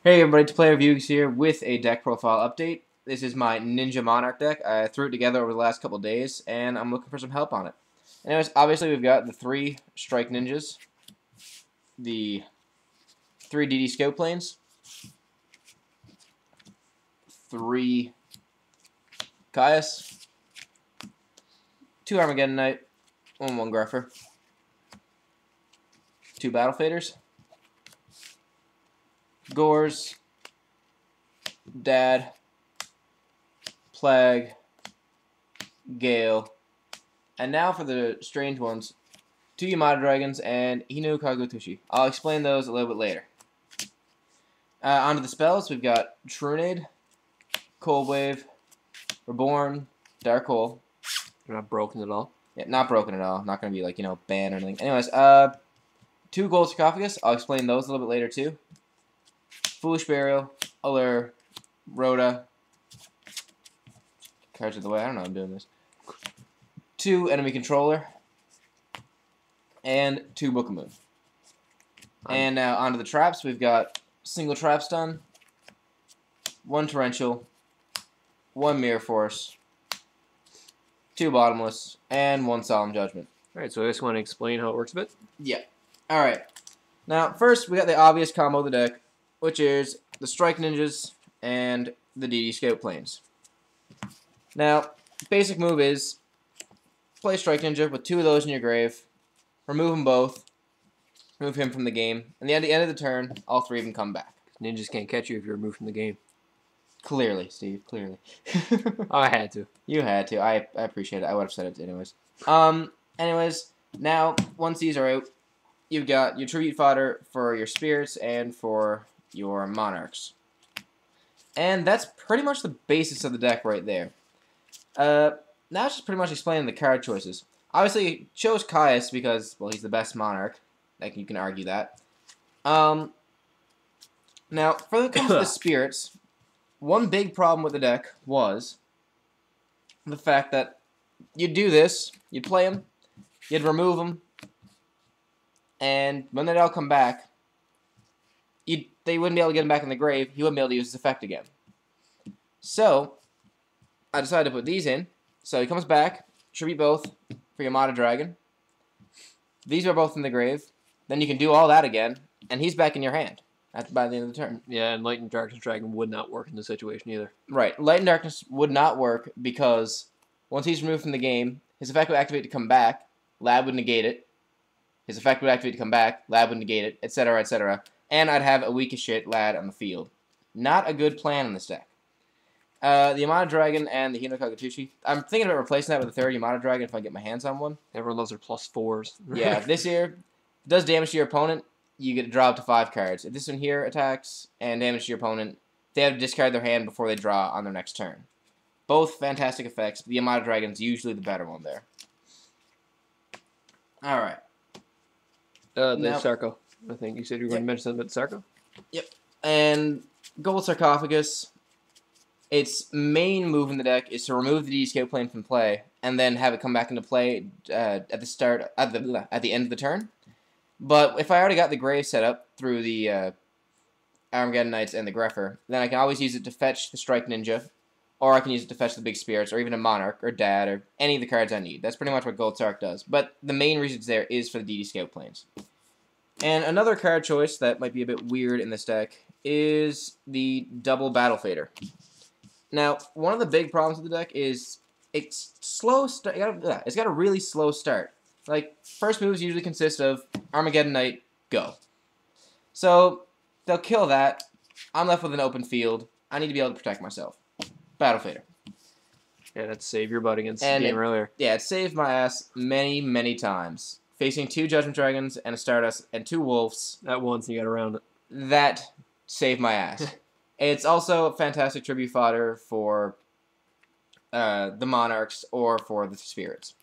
Hey everybody, it's Plaguespreader here with a deck profile update. This is my Ninja Monarch deck. I threw it together over the last couple days, and I'm looking for some help on it. Anyways, obviously we've got the 3 Strike Ninjas, the 3 DD Scope Planes, 3 Caius, 2 Armageddon Knight, 1 Grepher, 2 Battle Faders, Gorz, Dad, Plague, Gale, and now for the strange ones, 2 Yamata Dragons and Hino-Kagu-Tsuchi. I'll explain those a little bit later. Onto the spells, we've got Trunade, Cold Wave, Reborn, Dark Hole. They're not broken at all. Yeah, not broken at all. Not going to be like, banned or anything. Anyways, 2 Gold Sarcophagus. I'll explain those a little bit later too. Foolish Burial, Allure, Rhoda. Cards of the way. I don't know how I'm doing this. 2 Enemy Controller. And 2 Book of Moon. And now onto the traps. We've got single trap stun, 1 Torrential, 1 Mirror Force, 2 Bottomless, and 1 Solemn Judgement. Alright, so I just want to explain how it works a bit. Yeah. Alright. Now, first, we got the obvious combo of the deck, which is the Strike Ninjas and the DD Scope Planes. Now, basic move is play Strike Ninja with 2 of those in your grave, remove them both, remove him from the game, and at the end of the turn, all 3 of them come back. Ninjas can't catch you if you're removed from the game. Clearly, Steve, clearly. Oh, I had to. You had to. I appreciate it. I would have said it anyways. Anyways, now, once these are out, you've got your tribute fodder for your spirits and for your monarchs. And that's pretty much the basis of the deck right there. Now it's just pretty much explaining the card choices. Obviously, you chose Caius because, well, he's the best monarch. Like, you can argue that. Now, for when it comes to the spirits, one big problem with the deck was the fact that you'd do this, you'd play them, you'd remove them, and when they'd all come back, they wouldn't be able to get him back in the grave. He wouldn't be able to use his effect again. So, I decided to put these in. So he comes back, tribute both for Yamata Dragon. These are both in the grave. Then you can do all that again, and he's back in your hand by the end of the turn. Yeah, and Light and Darkness Dragon would not work in this situation either. Right. Light and Darkness would not work because once he's removed from the game, his effect would activate to come back, Lab would negate it, his effect would activate to come back, Lab would negate it, etc., etc., and I'd have a weak as shit Lad on the field. Not a good plan in this deck. The Yamata Dragon and the Hino-Kagu-Tsuchi. I'm thinking about replacing that with a 3rd Yamata Dragon if I get my hands on one. Everyone loves their +4s. Yeah, this here does damage to your opponent. You get to draw up to 5 cards. If this one here attacks and damage to your opponent, they have to discard their hand before they draw on their next turn. Both fantastic effects, but the Yamata Dragon's usually the better one there. Alright. The Sarco. I think you said you were going to mention something about Sarco? Yep. And Gold Sarcophagus, its main move in the deck is to remove the DD Scope Plane from play, and then have it come back into play at the end of the turn. But if I already got the grave set up through the Armageddon Knights and the Grepher, then I can always use it to fetch the Strike Ninja, or I can use it to fetch the big spirits, or even a Monarch, or Dad, or any of the cards I need. That's pretty much what Gold Sarc does. But the main reason it's there is for the DD Scope Planes. And another card choice that might be a bit weird in this deck is the double Battle Fader. Now, one of the big problems with the deck is it's slow. It's got a really slow start. Like, first moves usually consist of Armageddon Knight, go. So, they'll kill that. I'm left with an open field. I need to be able to protect myself. Battle Fader. Yeah, that's save your butt against the game earlier. Yeah, it saved my ass many, many times. Facing 2 Judgment Dragons and a Stardust and 2 Wolves. At once, you got around it. That saved my ass. It's also a fantastic tribute fodder for the Monarchs or for the Spirits.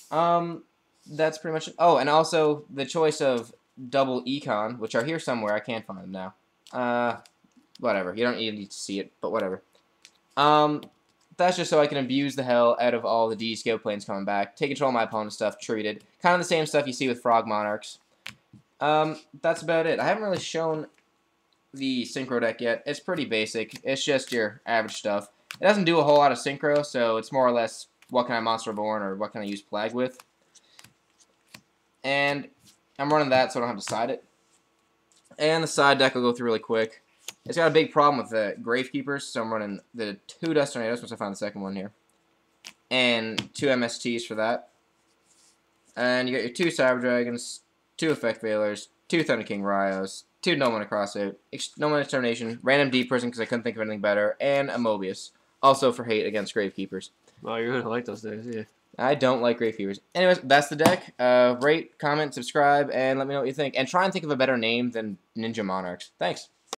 That's pretty much it. Oh, and also the choice of double Econ, which are here somewhere. I can't find them now. Whatever. You don't need to see it, but whatever. That's just so I can abuse the hell out of all the DD Scope Planes coming back, take control of my opponent's stuff, treated. Kind of the same stuff you see with Frog Monarchs. That's about it. I haven't really shown the Synchro deck yet. It's pretty basic. It's just your average stuff. It doesn't do a whole lot of Synchro, so it's more or less what can I Monster Reborn or what can I use Plague with. And I'm running that so I don't have to side it. And the side deck I'll go through really quick. It's got a big problem with the Gravekeepers, so I'm running the 2 Dust Tornadoes, once I find the second one here. And 2 MSTs for that. And you got your 2 Cyber Dragons, 2 Effect Veilers, 2 Thunder King Ryos, 2 No Mana Crossout, No Mana Determination, Random Deep Prison because I couldn't think of anything better, and a Mobius. Also for hate against Gravekeepers. Wow, you're gonna like those days, yeah. I don't like Gravekeepers. Anyways, that's the deck. Rate, comment, subscribe, and let me know what you think. And try and think of a better name than Ninja Monarchs. Thanks.